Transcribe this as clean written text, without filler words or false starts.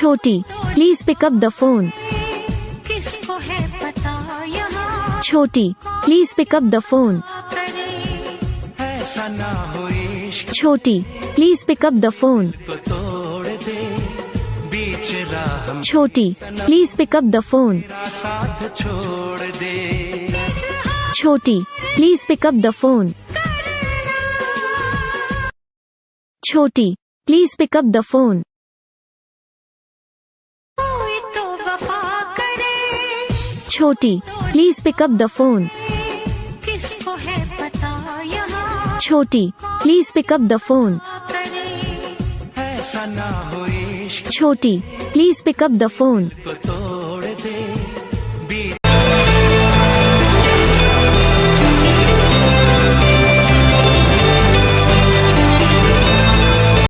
छोटी, please pick up the phone. किसको है पता यहाँ छोटी, please pick up the phone. ऐसा ना हो इश्क छोटी, please pick up the phone. को तोड़ दे बीच राह में छोटी, please pick up the phone. मेरा साथ छोड़ दे। छोटी, please pick up the phone. छोटी, please pick up the phone. कोई तो वफा करे छोटी, please pick up the phone. किसको है पता यहाँ छोटी, please pick up the phone. ऐसा ना हो इश्क छोटी, please pick up the phone. को तोड़